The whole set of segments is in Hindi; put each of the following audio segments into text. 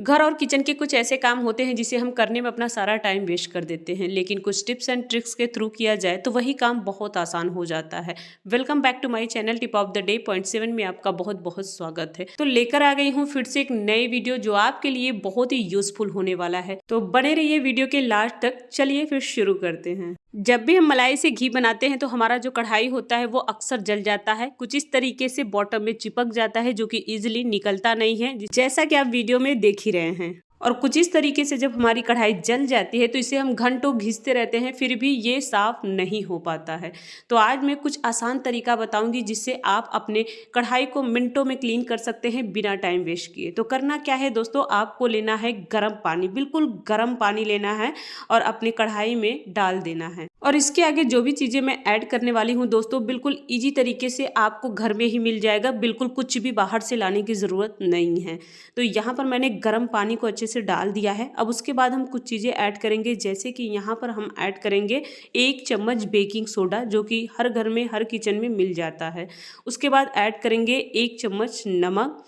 घर और किचन के कुछ ऐसे काम होते हैं जिसे हम करने में अपना सारा टाइम वेस्ट कर देते हैं, लेकिन कुछ टिप्स एंड ट्रिक्स के थ्रू किया जाए तो वही काम बहुत आसान हो जाता है। Welcome back to my channel tip of the day point 7 में आपका बहुत बहुत स्वागत है। तो लेकर आ गई हूँ फिर से एक नई वीडियो जो आपके लिए बहुत ही यूजफुल होने वाला है। तो बने रहिए वीडियो के लास्ट तक। चलिए फिर शुरू करते हैं। जब भी हम मलाई से घी बनाते हैं तो हमारा जो कढ़ाई होता है वो अक्सर जल जाता है, कुछ इस तरीके से बॉटम में चिपक जाता है जो कि इजीली निकलता नहीं है, जैसा कि आप वीडियो में देख ही रहे हैं। और कुछ इस तरीके से जब हमारी कढ़ाई जल जाती है तो इसे हम घंटों घिसते रहते हैं, फिर भी ये साफ नहीं हो पाता है। तो आज मैं कुछ आसान तरीका बताऊंगी जिससे आप अपने कढ़ाई को मिनटों में क्लीन कर सकते हैं बिना टाइम वेस्ट किए। तो करना क्या है दोस्तों, आपको लेना है गर्म पानी, बिल्कुल गर्म पानी लेना है और अपनी कढ़ाई में डाल देना है। और इसके आगे जो भी चीज़ें मैं ऐड करने वाली हूँ दोस्तों, बिल्कुल इजी तरीके से आपको घर में ही मिल जाएगा, बिल्कुल कुछ भी बाहर से लाने की ज़रूरत नहीं है। तो यहाँ पर मैंने गर्म पानी को अच्छे से डाल दिया है। अब उसके बाद हम कुछ चीज़ें ऐड करेंगे, जैसे कि यहाँ पर हम ऐड करेंगे 1 चम्मच बेकिंग सोडा जो कि हर घर में हर किचन में मिल जाता है। उसके बाद ऐड करेंगे 1 चम्मच नमक।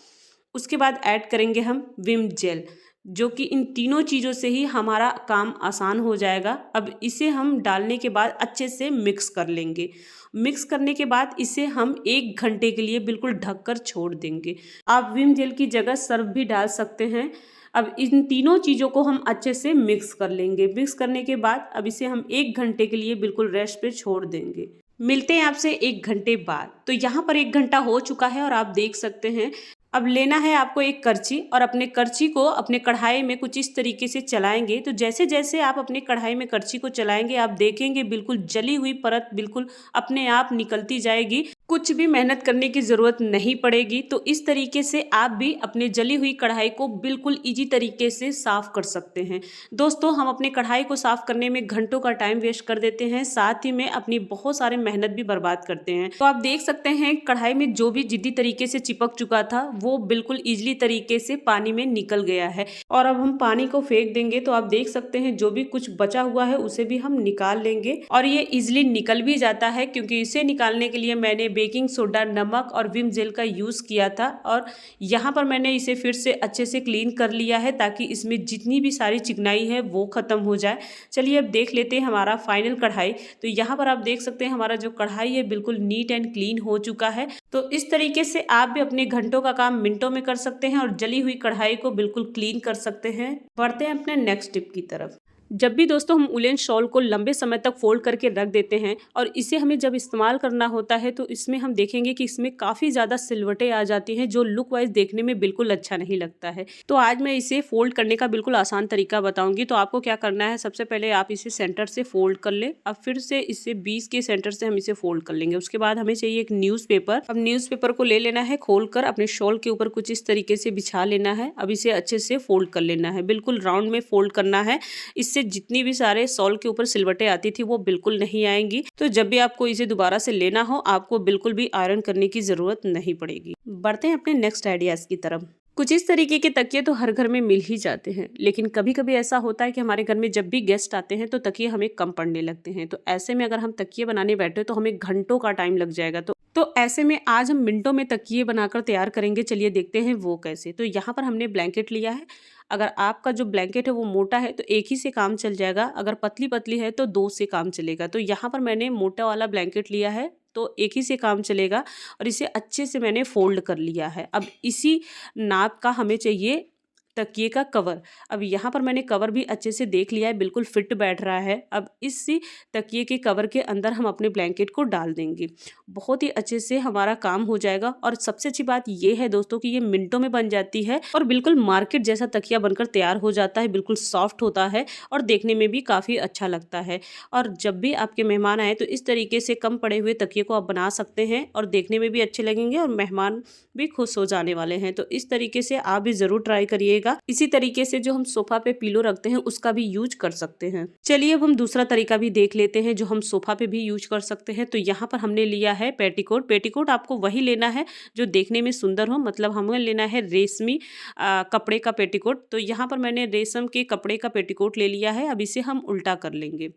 उसके बाद ऐड करेंगे हम विम जेल, जो कि इन तीनों चीज़ों से ही हमारा काम आसान हो जाएगा। अब इसे हम डालने के बाद अच्छे से मिक्स कर लेंगे। मिक्स करने के बाद इसे हम 1 घंटे के लिए बिल्कुल ढककर छोड़ देंगे। आप विम जेल की जगह सर्फ भी डाल सकते हैं। अब इन तीनों चीज़ों को हम अच्छे से मिक्स कर लेंगे। मिक्स करने के बाद अब इसे हम 1 घंटे के लिए बिल्कुल रेस्ट पे छोड़ देंगे। मिलते हैं आपसे 1 घंटे बाद। तो यहाँ पर 1 घंटा हो चुका है और आप देख सकते हैं। अब लेना है आपको एक करछी और अपने करछी को अपने कढ़ाई में कुछ इस तरीके से चलाएंगे। तो जैसे जैसे आप अपने कढ़ाई में करछी को चलाएंगे आप देखेंगे बिल्कुल जली हुई परत बिल्कुल अपने आप निकलती जाएगी, कुछ भी मेहनत करने की ज़रूरत नहीं पड़ेगी। तो इस तरीके से आप भी अपने जली हुई कढ़ाई को बिल्कुल इजी तरीके से साफ़ कर सकते हैं। दोस्तों, हम अपने कढ़ाई को साफ़ करने में घंटों का टाइम वेस्ट कर देते हैं, साथ ही में अपनी बहुत सारे मेहनत भी बर्बाद करते हैं। तो आप देख सकते हैं कढ़ाई में जो भी जिद्दी तरीके से चिपक चुका था वो बिल्कुल ईजिली तरीके से पानी में निकल गया है। और अब हम पानी को फेंक देंगे तो आप देख सकते हैं जो भी कुछ बचा हुआ है उसे भी हम निकाल लेंगे। और ये ईजिली निकल भी जाता है क्योंकि इसे निकालने के लिए मैंने बेकिंग सोडा, नमक और विम जेल का यूज़ किया था। और यहाँ पर मैंने इसे फिर से अच्छे से क्लीन कर लिया है ताकि इसमें जितनी भी सारी चिकनाई है वो ख़त्म हो जाए। चलिए अब देख लेते हैं हमारा फाइनल कढ़ाई। तो यहाँ पर आप देख सकते हैं हमारा जो कढ़ाई है बिल्कुल नीट एंड क्लीन हो चुका है। तो इस तरीके से आप भी अपने घंटों का काम मिनटों में कर सकते हैं और जली हुई कढ़ाई को बिल्कुल क्लीन कर सकते हैं। बढ़ते हैं अपने नेक्स्ट टिप की तरफ। जब भी दोस्तों हम उलेन शॉल को लंबे समय तक फोल्ड करके रख देते हैं और इसे हमें जब इस्तेमाल करना होता है तो इसमें हम देखेंगे कि इसमें काफ़ी ज़्यादा सिलवटें आ जाती हैं जो लुक वाइज देखने में बिल्कुल अच्छा नहीं लगता है। तो आज मैं इसे फोल्ड करने का बिल्कुल आसान तरीका बताऊंगी। तो आपको क्या करना है, सबसे पहले आप इसे सेंटर से फोल्ड कर ले। अब फिर से इसे 20 के सेंटर से हम इसे फोल्ड कर लेंगे। उसके बाद हमें चाहिए एक न्यूज़पेपर। अब न्यूज़पेपर को ले लेना है, खोल कर अपने शॉल के ऊपर कुछ इस तरीके से बिछा लेना है। अब इसे अच्छे से फोल्ड कर लेना है, बिल्कुल राउंड में फोल्ड करना है। इससे जितनी भी सारे शॉल के ऊपर सिलवटें आती थी वो बिल्कुल नहीं आएंगी। तो जब भी आपको इसे दोबारा से लेना हो आपको बिल्कुल भी आयरन करने की जरूरत नहीं पड़ेगी। बढ़ते हैं अपने नेक्स्ट आइडियाज की तरफ। कुछ इस तरीके के तकिए तो हर घर में मिल ही जाते हैं, लेकिन कभी कभी ऐसा होता है कि हमारे घर में जब भी गेस्ट आते हैं तो तकिए हमें कम पड़ने लगते हैं। तो ऐसे में अगर हम तकिए बनाने बैठे तो हमें घंटों का टाइम लग जाएगा। तो ऐसे में आज हम मिनटों में तकिए बनाकर तैयार करेंगे। चलिए देखते हैं वो कैसे। तो यहाँ पर हमने ब्लैंकेट लिया है। अगर आपका जो ब्लैंकेट है वो मोटा है तो एक ही से काम चल जाएगा, अगर पतली पतली है तो 2 से काम चलेगा। तो यहाँ पर मैंने मोटा वाला ब्लैंकेट लिया है तो एक ही से काम चलेगा और इसे अच्छे से मैंने फोल्ड कर लिया है। अब इसी नाप का हमें चाहिए तकिए का कवर। अब यहाँ पर मैंने कवर भी अच्छे से देख लिया है, बिल्कुल फिट बैठ रहा है। अब इसी तकिए के कवर के अंदर हम अपने ब्लैंकेट को डाल देंगे, बहुत ही अच्छे से हमारा काम हो जाएगा। और सबसे अच्छी बात ये है दोस्तों कि ये मिनटों में बन जाती है और बिल्कुल मार्केट जैसा तकिया बनकर तैयार हो जाता है, बिल्कुल सॉफ्ट होता है और देखने में भी काफ़ी अच्छा लगता है। और जब भी आपके मेहमान आए तो इस तरीके से कम पड़े हुए तकिए को आप बना सकते हैं और देखने में भी अच्छे लगेंगे और मेहमान भी खुश हो जाने वाले हैं। तो इस तरीके से आप भी ज़रूर ट्राई करिएगा। इसी तरीके से जो हम सोफा पे पिलो रखते हैं उसका भी यूज कर सकते हैं। चलिए अब हम दूसरा तरीका भी देख लेते हैं जो हम सोफा पे भी यूज कर सकते हैं। तो यहाँ पर हमने लिया है पेटीकोट। पेटीकोट आपको वही लेना है जो देखने में सुंदर हो, मतलब हमें लेना है रेशमी कपड़े का पेटीकोट। तो यहाँ पर मैंने रेशम के कपड़े का पेटीकोट ले लिया है। अब इसे हम उल्टा कर लेंगे।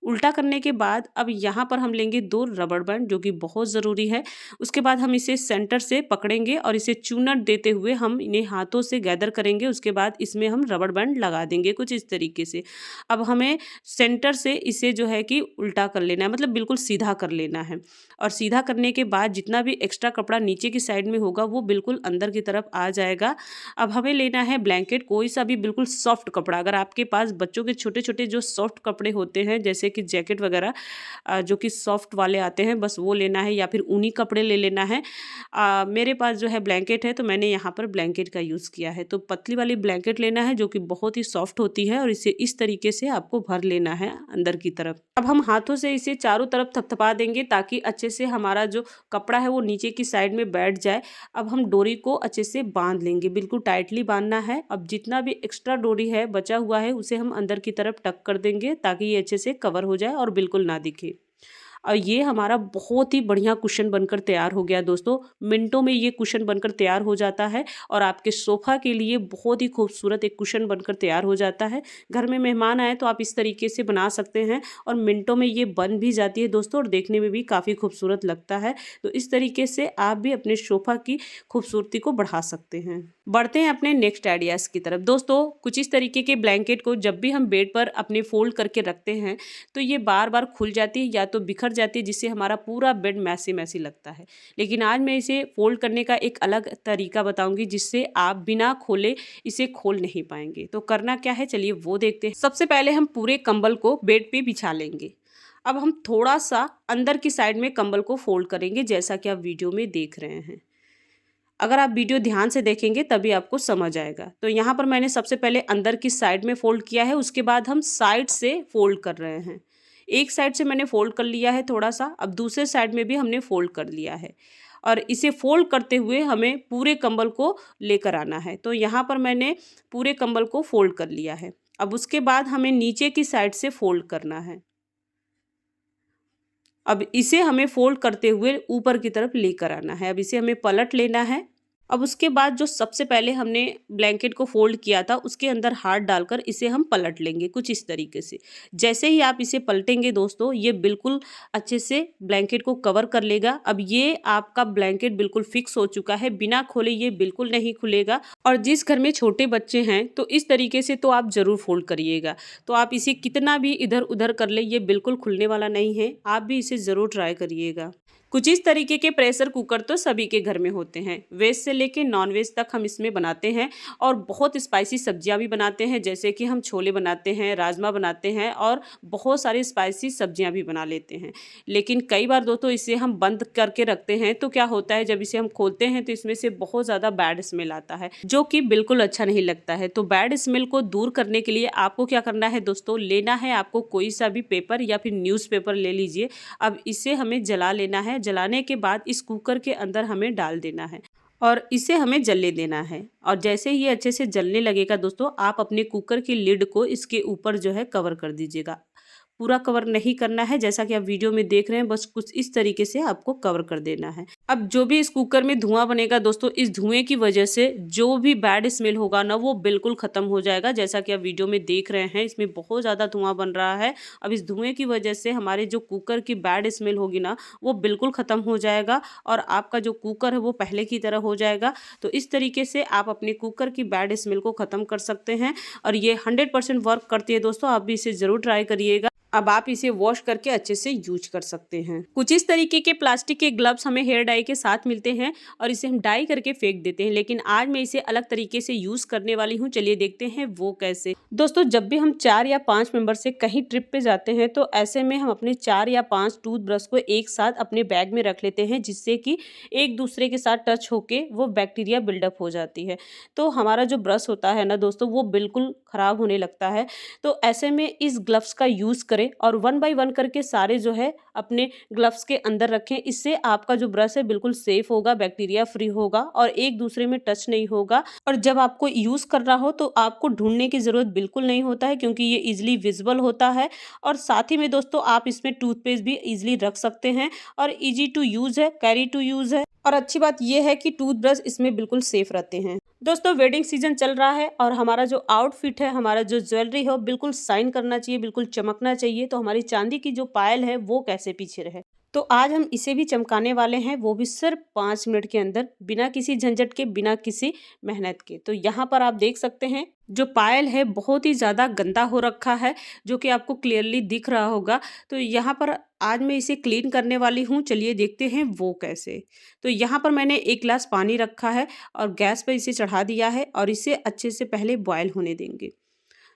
उल्टा करने के बाद अब यहाँ पर हम लेंगे 2 रबड़ बैंड जो कि बहुत ज़रूरी है। उसके बाद हम इसे सेंटर से पकड़ेंगे और इसे चूनट देते हुए हम इन्हें हाथों से गैदर करेंगे। उसके बाद इसमें हम रबड़ बैंड लगा देंगे कुछ इस तरीके से। अब हमें सेंटर से इसे जो है कि उल्टा कर लेना है, मतलब बिल्कुल सीधा कर लेना है। और सीधा करने के बाद जितना भी एक्स्ट्रा कपड़ा नीचे की साइड में होगा वो बिल्कुल अंदर की तरफ आ जाएगा। अब हमें लेना है ब्लैंकेट, कोई सा भी बिल्कुल सॉफ्ट कपड़ा। अगर आपके पास बच्चों के छोटे-छोटे जो सॉफ्ट कपड़े होते हैं जैसे कि जैकेट वगैरह जो कि सॉफ्ट वाले आते हैं, बस वो लेना है या फिर ऊनी कपड़े ले लेना है। मेरे पास जो है ब्लैंकेट है तो मैंने यहाँ पर ब्लैंकेट का यूज़ किया है। तो पतली वाली ब्लैंकेट लेना है जो कि बहुत ही सॉफ्ट होती है और इसे इस तरीके से आपको भर लेना है अंदर की तरफ। अब हम हाथों से इसे चारों तरफ थपथपा देंगे ताकि अच्छे से हमारा जो कपड़ा है वो नीचे की साइड में बैठ जाए। अब हम डोरी को अच्छे से बांध लेंगे, बिल्कुल टाइटली बांधना है। अब जितना भी एक्स्ट्रा डोरी है बचा हुआ है उसे हम अंदर की तरफ टक कर देंगे ताकि ये अच्छे से कवर हो जाए और बिल्कुल ना दिखे। और ये हमारा बहुत ही बढ़िया कुशन बनकर तैयार हो गया दोस्तों। मिनटों में ये कुशन बनकर तैयार हो जाता है और आपके सोफ़ा के लिए बहुत ही खूबसूरत एक कुशन बनकर तैयार हो जाता है। घर में मेहमान आए तो आप इस तरीके से बना सकते हैं और मिनटों में ये बन भी जाती है दोस्तों और देखने में भी काफ़ी खूबसूरत लगता है। तो इस तरीके से आप भी अपने सोफ़ा की खूबसूरती को बढ़ा सकते हैं। बढ़ते हैं अपने नेक्स्ट आइडियाज़ की तरफ। दोस्तों कुछ इस तरीके के ब्लैंकेट को जब भी हम बेड पर अपने फ़ोल्ड करके रखते हैं तो ये बार-बार खुल जाती है या तो बिखर जाती है जिससे हमारा पूरा बेड मैसी मैसी लगता है। लेकिन आज मैं इसे फ़ोल्ड करने का एक अलग तरीका बताऊँगी जिससे आप बिना खोले इसे खोल नहीं पाएँगे। तो करना क्या है चलिए वो देखते हैं। सबसे पहले हम पूरे कंबल को बेड पे बिछा लेंगे। अब हम थोड़ा-सा अंदर की साइड में कंबल को फ़ोल्ड करेंगे जैसा कि आप वीडियो में देख रहे हैं। अगर आप वीडियो ध्यान से देखेंगे तभी आपको समझ आएगा। तो यहाँ पर मैंने सबसे पहले अंदर की साइड में फ़ोल्ड किया है, उसके बाद हम साइड से फ़ोल्ड कर रहे हैं। एक साइड से मैंने फ़ोल्ड कर लिया है थोड़ा-सा, अब दूसरे साइड में भी हमने फ़ोल्ड कर लिया है और इसे फ़ोल्ड करते हुए हमें पूरे कंबल को लेकर आना है। तो यहाँ पर मैंने पूरे कंबल को फ़ोल्ड कर लिया है। अब उसके बाद हमें नीचे की साइड से फ़ोल्ड करना है। अब इसे हमें फ़ोल्ड करते हुए ऊपर की तरफ लेकर आना है। अब इसे हमें पलट लेना है। अब उसके बाद जो सबसे पहले हमने ब्लैंकेट को फ़ोल्ड किया था उसके अंदर हाथ डालकर इसे हम पलट लेंगे कुछ इस तरीके से। जैसे ही आप इसे पलटेंगे दोस्तों ये बिल्कुल अच्छे से ब्लैंकेट को कवर कर लेगा। अब ये आपका ब्लैंकेट बिल्कुल फ़िक्स हो चुका है, बिना खोले ये बिल्कुल नहीं खुलेगा। और जिस घर में छोटे बच्चे हैं तो इस तरीके से तो आप ज़रूर फ़ोल्ड करिएगा। तो आप इसे कितना भी इधर-उधर कर लें ये बिल्कुल खुलने वाला नहीं है। आप भी इसे ज़रूर ट्राई करिएगा। कुछ इस तरीके के प्रेशर कुकर तो सभी के घर में होते हैं। वेज से लेके नॉन वेज तक हम इसमें बनाते हैं और बहुत स्पाइसी सब्जियां भी बनाते हैं जैसे कि हम छोले बनाते हैं, राजमा बनाते हैं और बहुत सारी स्पाइसी सब्जियां भी बना लेते हैं। लेकिन कई बार दोस्तों इसे हम बंद करके रखते हैं तो क्या होता है जब इसे हम खोलते हैं तो इसमें से बहुत ज़्यादा बैड स्मेल आता है जो कि बिल्कुल अच्छा नहीं लगता है। तो बैड स्मेल को दूर करने के लिए आपको क्या करना है दोस्तों, लेना है आपको कोई सा भी पेपर या फिर न्यूज़पेपर ले लीजिए। अब इसे हमें जला लेना है। जलाने के बाद इस कुकर के अंदर हमें डाल देना है और इसे हमें जलने देना है। और जैसे ही ये अच्छे से जलने लगेगा दोस्तों आप अपने कुकर की लिड को इसके ऊपर जो है कवर कर दीजिएगा। पूरा कवर नहीं करना है जैसा कि आप वीडियो में देख रहे हैं, बस कुछ इस तरीके से आपको कवर कर देना है। अब जो भी इस कुकर में धुआं बनेगा दोस्तों, इस धुएं की वजह से जो भी बैड स्मेल होगा ना वो बिल्कुल ख़त्म हो जाएगा। जैसा कि आप वीडियो में देख रहे हैं इसमें बहुत ज़्यादा धुआं बन रहा है। अब इस धुएं की वजह से हमारे जो कुकर की बैड स्मेल होगी ना वो बिल्कुल ख़त्म हो जाएगा और आपका जो कुकर है वो पहले की तरह हो जाएगा। तो इस तरीके से आप अपने कुकर की बैड स्मेल को ख़त्म कर सकते हैं और ये 100% वर्क करती है दोस्तों। आप भी इसे ज़रूर ट्राई करिएगा। अब आप इसे वॉश करके अच्छे से यूज कर सकते हैं। कुछ इस तरीके के प्लास्टिक के ग्लव्स हमें हेयर डाई के साथ मिलते हैं और इसे हम डाई करके फेंक देते हैं, लेकिन आज मैं इसे अलग तरीके से यूज करने वाली हूँ। चलिए देखते हैं वो कैसे। दोस्तों जब भी हम 4 या 5 मेंबर से कहीं ट्रिप पे जाते हैं तो ऐसे में हम अपने 4 या 5 टूथब्रश को एक साथ अपने बैग में रख लेते हैं जिससे कि एक दूसरे के साथ टच होके वो बैक्टीरिया बिल्डअप हो जाती है। तो हमारा जो ब्रश होता है ना दोस्तों वो बिल्कुल खराब होने लगता है। तो ऐसे में इस ग्लव्स का यूज करें और 1 बाय 1 करके सारे जो है अपने ग्लव्स के अंदर रखें। इससे आपका जो ब्रश है बिल्कुल सेफ होगा, बैक्टीरिया फ्री होगा और एक दूसरे में टच नहीं होगा। और जब आपको यूज करना हो तो आपको ढूंढने की जरूरत बिल्कुल नहीं होता है क्योंकि ये इजिली विजिबल होता है। और साथ ही में दोस्तों आप इसमें टूथपेस्ट भी इजिली रख सकते हैं और इजी टू यूज है, कैरी टू यूज है। और अच्छी बात यह है कि टूथब्रश इसमें बिल्कुल सेफ रहते हैं। दोस्तों वेडिंग सीजन चल रहा है और हमारा जो आउटफिट है, हमारा जो ज्वेलरी है वो बिल्कुल शाइन करना चाहिए, बिल्कुल चमकना चाहिए। तो हमारी चांदी की जो पायल है वो कैसे पीछे रहे। तो आज हम इसे भी चमकाने वाले हैं, वो भी सिर्फ 5 मिनट के अंदर, बिना किसी झंझट के, बिना किसी मेहनत के। तो यहाँ पर आप देख सकते हैं जो पायल है बहुत ही ज़्यादा गंदा हो रखा है, जो कि आपको क्लियरली दिख रहा होगा। तो यहाँ पर आज मैं इसे क्लीन करने वाली हूँ, चलिए देखते हैं वो कैसे। तो यहाँ पर मैंने 1 गिलास पानी रखा है और गैस पर इसे चढ़ा दिया है और इसे अच्छे से पहले बॉयल होने देंगे।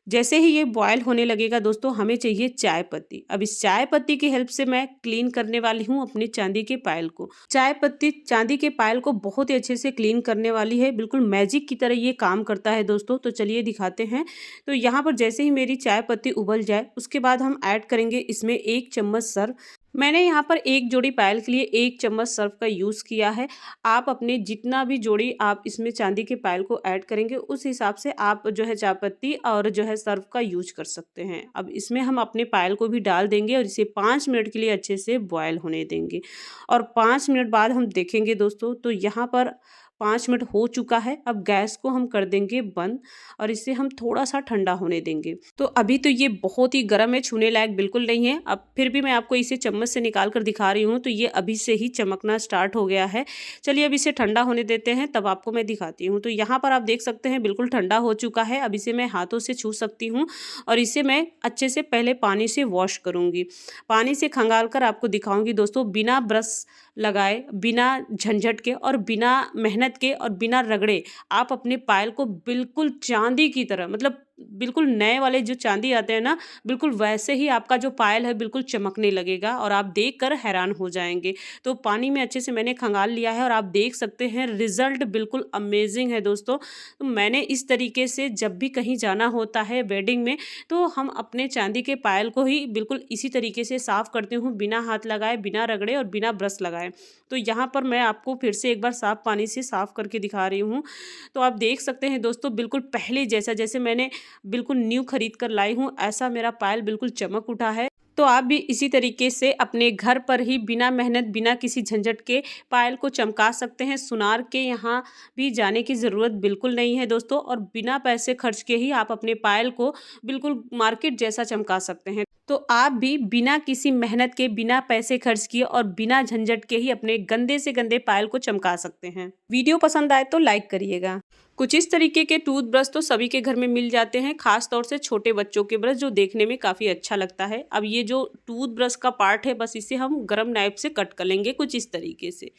जैसे ही ये बॉयल होने लगेगा दोस्तों, हमें चाहिए चाय पत्ती। अब इस चाय पत्ती की हेल्प से मैं क्लीन करने वाली हूँ अपनी चांदी के पायल को। चाय पत्ती चांदी के पायल को बहुत ही अच्छे से क्लीन करने वाली है, बिल्कुल मैजिक की तरह ये काम करता है दोस्तों। तो चलिए दिखाते हैं। तो यहाँ पर जैसे ही मेरी चाय पत्ती उबल जाए, उसके बाद हम ऐड करेंगे इसमें 1 चम्मच सर्फ। मैंने यहाँ पर एक जोड़ी पायल के लिए 1 चम्मच सर्फ का यूज़ किया है। आप अपने जितना भी जोड़ी आप इसमें चांदी के पायल को ऐड करेंगे, उस हिसाब से आप जो है चाय पत्ती और जो है सर्फ का यूज कर सकते हैं। अब इसमें हम अपने पायल को भी डाल देंगे और इसे 5 मिनट के लिए अच्छे से बॉयल होने देंगे। और 5 मिनट बाद हम देखेंगे दोस्तों, तो यहाँ पर 5 मिनट हो चुका है। अब गैस को हम कर देंगे बंद और इसे हम थोड़ा-सा ठंडा होने देंगे। तो अभी तो ये बहुत ही गर्म है, छूने लायक बिल्कुल नहीं है। अब फिर भी मैं आपको इसे चम्मच से निकाल कर दिखा रही हूँ, तो ये अभी से ही चमकना स्टार्ट हो गया है। चलिए अब इसे ठंडा होने देते हैं, तब आपको मैं दिखाती हूँ। तो यहाँ पर आप देख सकते हैं बिल्कुल ठंडा हो चुका है। अब इसे मैं हाथों से छू सकती हूँ और इसे मैं अच्छे से पहले पानी से वॉश करूँगी। पानी से खंगाल कर आपको दिखाऊँगी दोस्तों, बिना ब्रश लगाए, बिना झंझट के और बिना मेहनत के और बिना रगड़े आप अपने पायल को बिल्कुल चांदी की तरह, मतलब बिल्कुल नए वाले जो चांदी आते हैं ना, बिल्कुल वैसे ही आपका जो पायल है बिल्कुल चमकने लगेगा और आप देखकर हैरान हो जाएँगे। तो पानी में अच्छे से मैंने खंगाल लिया है और आप देख सकते हैं रिज़ल्ट बिल्कुल अमेज़िंग है दोस्तों। तो मैंने इस तरीके से जब भी कहीं जाना होता है वेडिंग में, तो हम अपने चांदी के पायल को ही बिल्कुल इसी तरीके से साफ़ करती हूँ, बिना हाथ लगाए, बिना रगड़े और बिना ब्रश लगाए। तो यहाँ पर मैं आपको फिर से एक बार साफ़ पानी से साफ़ करके दिखा रही हूँ। तो आप देख सकते हैं दोस्तों, बिल्कुल पहले जैसा, जैसे मैंने बिल्कुल न्यू खरीद कर लाई हूँ, ऐसा मेरा पायल बिल्कुल चमक उठा है। तो आप भी इसी तरीके से अपने घर पर ही बिना मेहनत, बिना किसी झंझट के पायल को चमका सकते हैं। सुनार के यहाँ भी जाने की ज़रूरत बिल्कुल नहीं है दोस्तों, और बिना पैसे खर्च के ही आप अपने पायल को बिल्कुल मार्केट जैसा चमका सकते हैं। तो आप भी बिना किसी मेहनत के, बिना पैसे खर्च किए और बिना झंझट के ही अपने गंदे से गंदे पायल को चमका सकते हैं। वीडियो पसंद आए तो लाइक करिएगा। कुछ इस तरीके के टूथब्रश तो सभी के घर में मिल जाते हैं, खास तौर से छोटे बच्चों के ब्रश, जो देखने में काफ़ी अच्छा लगता है। अब ये जो टूथब्रश का पार्ट है, बस इसे हम गरम नाइफ से कट कर लेंगे कुछ इस तरीके से।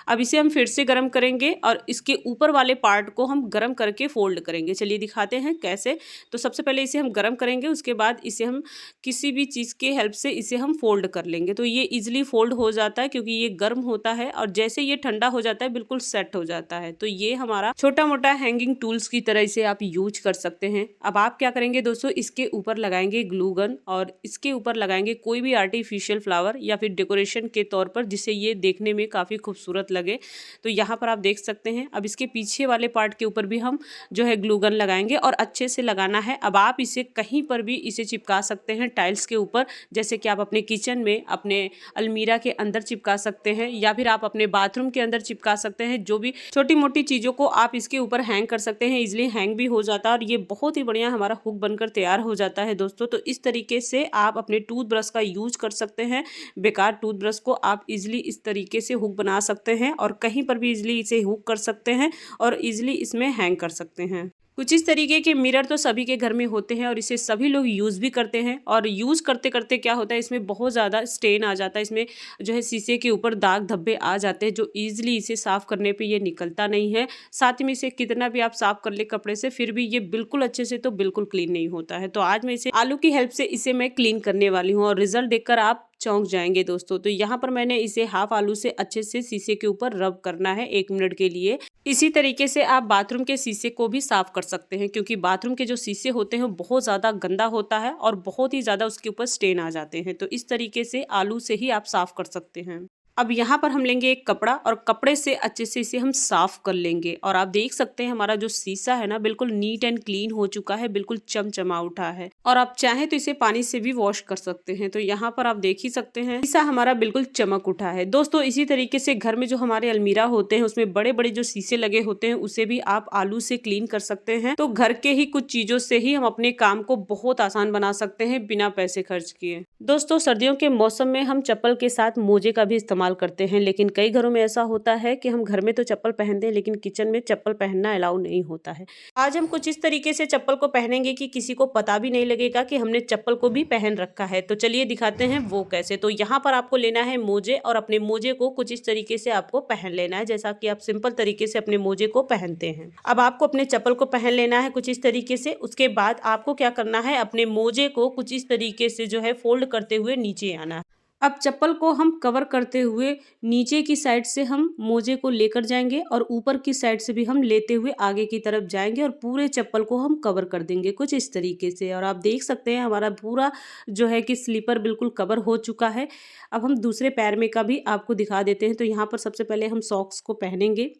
अब इसे हम फिर से गरम करेंगे और इसके ऊपर वाले पार्ट को हम गरम करके फोल्ड करेंगे। चलिए दिखाते हैं कैसे। तो सबसे पहले इसे हम गरम करेंगे, उसके बाद इसे हम किसी भी चीज़ के हेल्प से इसे हम फोल्ड कर लेंगे। तो ये ईजिली फोल्ड हो जाता है क्योंकि ये गर्म होता है, और जैसे ये ठंडा हो जाता है बिल्कुल सेट हो जाता है। तो ये हमारा छोटा मोटा हैंगिंग टूल्स की तरह इसे आप यूज कर सकते हैं। अब आप क्या करेंगे दोस्तों, इसके ऊपर लगाएंगे ग्लू गन और इसके ऊपर लगाएंगे कोई भी आर्टिफिशियल फ्लावर या फिर डेकोरेशन के तौर पर, जिससे ये देखने में काफ़ी खूबसूरत लगे। तो यहाँ पर आप देख सकते हैं। अब इसके पीछे वाले पार्ट के ऊपर भी हम जो है ग्लू गन लगाएंगे और अच्छे से लगाना है। अब आप इसे कहीं पर भी इसे चिपका सकते हैं, टाइल्स के ऊपर, जैसे कि आप अपने किचन में, अपने अलमीरा के अंदर चिपका सकते हैं, या फिर आप अपने बाथरूम के अंदर चिपका सकते हैं। जो भी छोटी मोटी चीज़ों को आप इसके ऊपर हैंग कर सकते हैं, इजिली हैंग भी हो जाता है और ये बहुत ही बढ़िया हमारा हुक बनकर तैयार हो जाता है दोस्तों। तो इस तरीके से आप अपने टूथब्रश का यूज कर सकते हैं। बेकार टूथब्रश को आप इजिली इस तरीके से हुक बना सकते हैं और कहीं पर भी इजिली इसे हुक कर सकते हैं और इजिली इसमें हैंग कर सकते हैं। कुछ इस तरीके के मिरर तो सभी के घर में होते हैं और इसे सभी लोग यूज़ भी करते हैं, और यूज़ करते करते क्या होता है, इसमें बहुत ज़्यादा स्टेन आ जाता है, इसमें जो है शीशे के ऊपर दाग धब्बे आ जाते हैं, जो ईजिली इसे साफ़ करने पे ये निकलता नहीं है। साथ ही में इसे कितना भी आप साफ़ कर ले कपड़े से, फिर भी ये बिल्कुल अच्छे से तो बिल्कुल क्लीन नहीं होता है। तो आज मैं इसे आलू की हेल्प से इसे मैं क्लीन करने वाली हूँ और रिजल्ट देखकर आप चौंक जाएंगे दोस्तों। तो यहाँ पर मैंने इसे हाफ आलू से अच्छे से शीशे के ऊपर रब करना है 1 मिनट के लिए। इसी तरीके से आप बाथरूम के शीशे को भी साफ कर सकते हैं, क्योंकि बाथरूम के जो शीशे होते हैं वो बहुत ज़्यादा गंदा होता है और बहुत ही ज़्यादा उसके ऊपर स्टेन आ जाते हैं। तो इस तरीके से आलू से ही आप साफ कर सकते हैं। अब यहाँ पर हम लेंगे एक कपड़ा और कपड़े से अच्छे से इसे हम साफ कर लेंगे और आप देख सकते हैं हमारा जो शीशा है ना बिल्कुल नीट एंड क्लीन हो चुका है, बिल्कुल चमचमा उठा है। और आप चाहें तो इसे पानी से भी वॉश कर सकते हैं। तो यहाँ पर आप देख ही सकते हैं शीशा हमारा बिल्कुल चमक उठा है। दोस्तों इसी तरीके से घर में जो हमारे अलमीरा होते हैं उसमें बड़े बड़े जो शीशे लगे होते हैं उसे भी आप आलू से क्लीन कर सकते हैं। तो घर के ही कुछ चीजों से ही हम अपने काम को बहुत आसान बना सकते हैं बिना पैसे खर्च किए। दोस्तों सर्दियों के मौसम में हम चप्पल के साथ मोजे का भी इस्तेमाल करते हैं, लेकिन कई घरों में ऐसा होता है कि हम घर में तो चप्पल पहनते हैं लेकिन किचन में चप्पल पहनना अलाउ नहीं होता है। आज हम कुछ इस तरीके से चप्पल को पहनेंगे कि किसी को पता भी नहीं लगेगा कि हमने चप्पल को भी पहन रखा है। तो चलिए दिखाते हैं वो कैसे। तो यहाँ पर आपको लेना है मोजे और अपने मोजे को कुछ इस तरीके से आपको पहन लेना है, जैसा कि आप सिंपल तरीके से अपने मोजे को पहनते हैं। अब आपको अपने चप्पल को पहन लेना है कुछ इस तरीके से। उसके बाद आपको क्या करना है, अपने मोजे को कुछ इस तरीके से जो है फोल्ड करते हुए नीचे आना है। अब चप्पल को हम कवर करते हुए नीचे की साइड से हम मोजे को लेकर जाएंगे और ऊपर की साइड से भी हम लेते हुए आगे की तरफ जाएंगे और पूरे चप्पल को हम कवर कर देंगे कुछ इस तरीके से। और आप देख सकते हैं हमारा पूरा जो है कि स्लीपर बिल्कुल कवर हो चुका है। अब हम दूसरे पैर में का भी आपको दिखा देते हैं। तो यहाँ पर सबसे पहले हम सॉक्स को पहनेंगे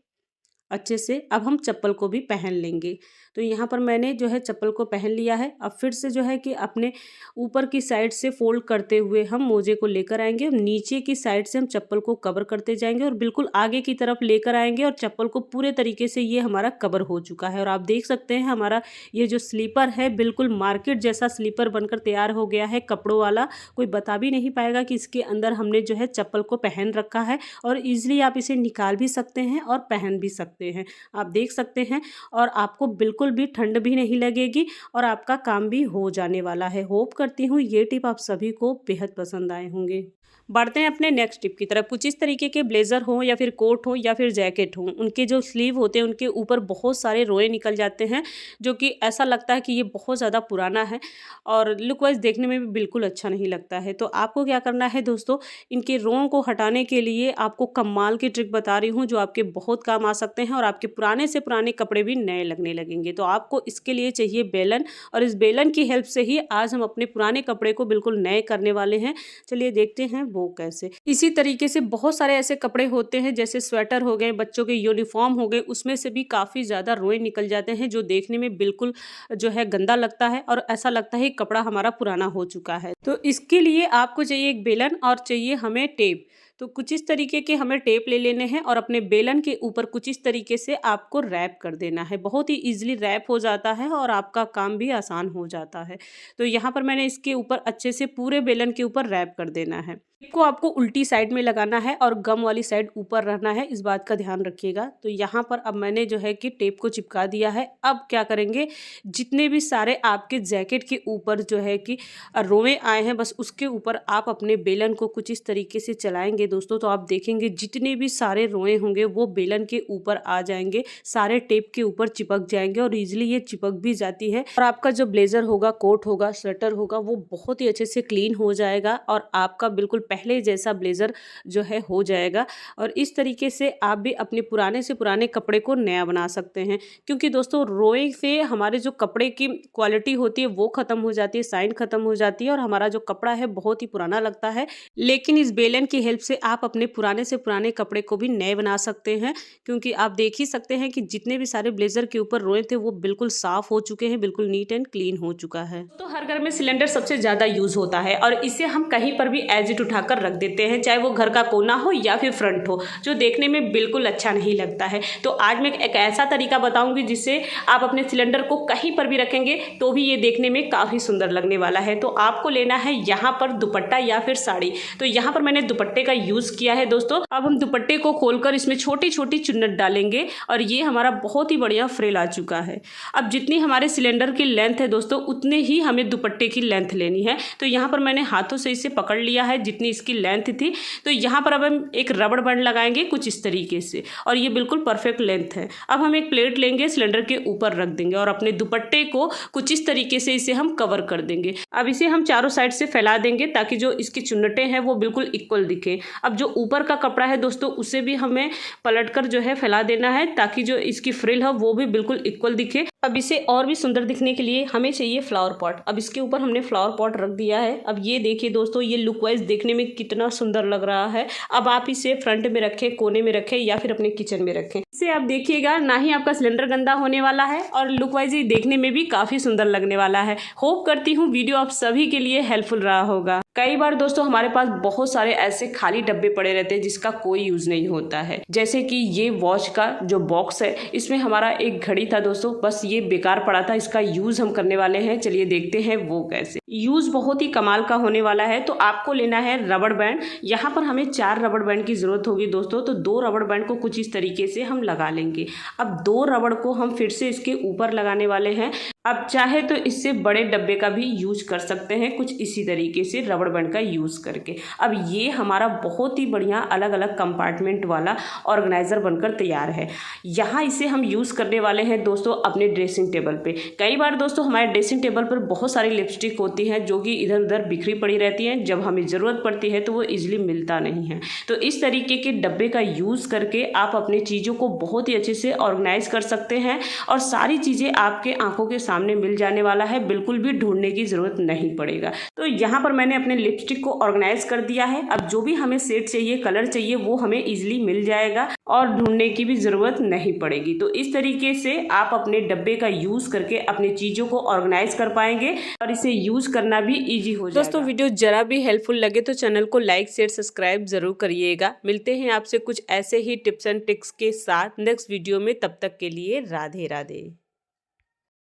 अच्छे से। अब हम चप्पल को भी पहन लेंगे। तो यहाँ पर मैंने जो है चप्पल को पहन लिया है। अब फिर से जो है कि अपने ऊपर की साइड से फोल्ड करते हुए हम मोजे को लेकर आएंगे और नीचे की साइड से हम चप्पल को कवर करते जाएंगे और बिल्कुल आगे की तरफ लेकर आएंगे और चप्पल को पूरे तरीके से ये हमारा कवर हो चुका है। और आप देख सकते हैं हमारा ये जो स्लीपर है बिल्कुल मार्केट जैसा स्लीपर बनकर तैयार हो गया है, कपड़ों वाला। कोई बता भी नहीं पाएगा कि इसके अंदर हमने जो है चप्पल को पहन रखा है। और ईजिली आप इसे निकाल भी सकते हैं और पहन भी सकते हैं, आप देख सकते हैं। और आपको बिल्कुल भी ठंड भी नहीं लगेगी और आपका काम भी हो जाने वाला है। होप करती हूँ ये टिप आप सभी को बेहद पसंद आए होंगे। बढ़ते हैं अपने नेक्स्ट टिप की तरफ। कुछ इस तरीके के ब्लेज़र हो या फिर कोट हो या फिर जैकेट हो, उनके जो स्लीव होते हैं उनके ऊपर बहुत सारे रोए निकल जाते हैं, जो कि ऐसा लगता है कि ये बहुत ज़्यादा पुराना है और लुक वाइज देखने में भी बिल्कुल अच्छा नहीं लगता है। तो आपको क्या करना है दोस्तों, इनके रोओं को हटाने के लिए आपको कमाल की ट्रिक बता रही हूँ जो आपके बहुत काम आ सकते हैं और आपके पुराने से पुराने कपड़े भी नए लगने लगेंगे। तो आपको इसके लिए चाहिए बेलन और इस बेलन की हेल्प से ही आज हम अपने पुराने कपड़े को बिल्कुल नए करने वाले हैं। चलिए देखते हैं वो कैसे। इसी तरीके से बहुत सारे ऐसे कपड़े होते हैं जैसे स्वेटर हो गए, बच्चों के यूनिफॉर्म हो गए, उसमें से भी काफ़ी ज़्यादा रोए निकल जाते हैं जो देखने में बिल्कुल जो है गंदा लगता है और ऐसा लगता है कपड़ा हमारा पुराना हो चुका है। तो इसके लिए आपको चाहिए एक बेलन और चाहिए हमें टेप। तो कुछ इस तरीके के हमें टेप ले लेने हैं और अपने बेलन के ऊपर कुछ इस तरीके से आपको रैप कर देना है। बहुत ही इजीली रैप हो जाता है और आपका काम भी आसान हो जाता है। तो यहाँ पर मैंने इसके ऊपर अच्छे से पूरे बेलन के ऊपर रैप कर देना है। टेप को आपको उल्टी साइड में लगाना है और गम वाली साइड ऊपर रहना है, इस बात का ध्यान रखिएगा। तो यहाँ पर अब मैंने जो है कि टेप को चिपका दिया है। अब क्या करेंगे, जितने भी सारे आपके जैकेट के ऊपर जो है कि रोए आए हैं बस उसके ऊपर आप अपने बेलन को कुछ इस तरीके से चलाएंगे दोस्तों। तो आप देखेंगे जितने भी सारे रोए होंगे वो बेलन के ऊपर आ जाएंगे, सारे टेप के ऊपर चिपक जाएंगे और इजीली ये चिपक भी जाती है। और आपका जो ब्लेजर होगा, कोट होगा, स्वेटर होगा, वो बहुत ही अच्छे से क्लीन हो जाएगा और आपका बिल्कुल पहले जैसा ब्लेजर जो है हो जाएगा। और इस तरीके से आप भी अपने पुराने से पुराने कपड़े को नया बना सकते हैं, क्योंकि दोस्तों रोए से हमारे जो कपड़े की क्वालिटी होती है वो खत्म हो जाती है, शाइन खत्म हो जाती है और हमारा जो कपड़ा है बहुत ही पुराना लगता है। लेकिन इस बेलन की हेल्प से आप अपने पुराने से पुराने कपड़े को भी नए बना सकते हैं, क्योंकि आप देख ही सकते हैं कि जितने भी सारे ब्लेजर के ऊपर रोए थे वो बिल्कुल साफ हो चुके हैं, बिल्कुल नीट एंड क्लीन हो चुका है। तो हर घर में सिलेंडर सबसे ज्यादा यूज होता है और इसे हम कहीं पर भी एज इट उठाकर रख देते हैं, चाहे वो घर का कोना हो या फिर फ्रंट हो, जो देखने में बिल्कुल अच्छा नहीं लगता है। तो आज मैं एक ऐसा तरीका बताऊंगी जिससे आप अपने सिलेंडर को कहीं पर भी रखेंगे तो भी ये देखने में काफी सुंदर लगने वाला है। तो आपको लेना है यहाँ पर दुपट्टा या फिर साड़ी। तो यहाँ पर मैंने दुपट्टे का यूज किया है दोस्तों। अब हम दुपट्टे को खोलकर इसमें छोटी छोटी चुन्नट डालेंगे और ये हमारा बहुत ही बढ़िया फ्रिल आ चुका है। अब जितनी हमारे सिलेंडर की लेंथ है दोस्तों उतने ही हमें दुपट्टे की लेंथ लेनी है। तो यहाँ पर मैंने हाथों से इसे पकड़ लिया है जितनी इसकी लेंथ थी। तो यहाँ पर अब हम एक रबड़ बैंड लगाएंगे कुछ इस तरीके से और ये बिल्कुल परफेक्ट लेंथ है। अब हम एक प्लेट लेंगे, सिलेंडर के ऊपर रख देंगे और अपने दुपट्टे को कुछ इस तरीके से इसे हम कवर कर देंगे। अब इसे हम चारों साइड से फैला देंगे ताकि जो इसकी चुन्नटें हैं वो बिल्कुल इक्वल दिखे। अब जो ऊपर का कपड़ा है दोस्तों उसे भी हमें पलटकर जो है फैला देना है ताकि जो इसकी फ्रिल है वो भी बिल्कुल इक्वल दिखे। अब इसे और भी सुंदर दिखने के लिए हमें चाहिए फ्लावर पॉट। अब इसके ऊपर हमने फ्लावर पॉट रख दिया है। अब ये देखिए दोस्तों, ये लुक वाइज देखने में कितना सुंदर लग रहा है। अब आप इसे फ्रंट में रखें, कोने में रखें या फिर अपने किचन में रखें। इससे आप देखिएगा ना ही आपका सिलेंडर गंदा होने वाला है और लुक वाइज ये देखने में भी काफी सुंदर लगने वाला है। होप करती हूँ वीडियो आप सभी के लिए हेल्पफुल रहा होगा। कई बार दोस्तों हमारे पास बहुत सारे ऐसे खाली डब्बे पड़े रहते हैं जिसका कोई यूज नहीं होता है। जैसे कि ये वॉच का जो बॉक्स है, इसमें हमारा एक घड़ी था दोस्तों, बस ये बेकार पड़ा था। इसका यूज हम करने वाले हैं, चलिए देखते हैं वो कैसे। यूज बहुत ही कमाल का होने वाला है। तो आपको लेना है रबड़ बैंड। यहाँ पर हमें 4 रबड़ बैंड की जरूरत होगी दोस्तों। तो 2 रबड़ बैंड को कुछ इस तरीके से हम लगा लेंगे। अब 2 रबड़ को हम फिर से इसके ऊपर लगाने वाले हैं। अब चाहे तो इससे बड़े डब्बे का भी यूज कर सकते हैं, कुछ इसी तरीके से रबड़ बैंड का यूज करके। अब ये हमारा बहुत ही बढ़िया अलग अलग कंपार्टमेंट वाला ऑर्गेनाइजर बनकर तैयार है। यहाँ इसे हम यूज करने वाले हैं दोस्तों अपने ड्रेसिंग टेबल पे। कई बार दोस्तों हमारे ड्रेसिंग टेबल पर बहुत सारी लिपस्टिक होती है जो कि इधर उधर बिखरी पड़ी रहती है। जब हमें जरूरत पड़ती है तो वो इजिली मिलता नहीं है। तो इस तरीके के डब्बे का यूज करके आप अपनी चीजों को बहुत ही अच्छे से ऑर्गेनाइज कर सकते हैं और सारी चीजें आपके आंखों के सामने मिल जाने वाला है। बिल्कुल भी ढूंढने की जरूरत नहीं पड़ेगा। तो यहाँ पर मैंने अपने लिपस्टिक को ऑर्गेनाइज कर दिया है। अब जो भी हमें शेड चाहिए, कलर चाहिए, वो हमें इजीली मिल जाएगा और ढूंढने की भी जरूरत नहीं पड़ेगी। तो इस तरीके से आप अपने डब्बे का यूज करके अपनी चीजों को ऑर्गेनाइज कर पाएंगे और इसे यूज करना भी इजी हो जाएगा। दोस्तों वीडियो जरा भी हेल्पफुल लगे तो चैनल को लाइक शेयर सब्सक्राइब जरूर करिएगा। मिलते हैं आपसे कुछ ऐसे ही टिप्स एंड ट्रिक्स के साथ नेक्स्ट वीडियो में। तब तक के लिए राधे राधे।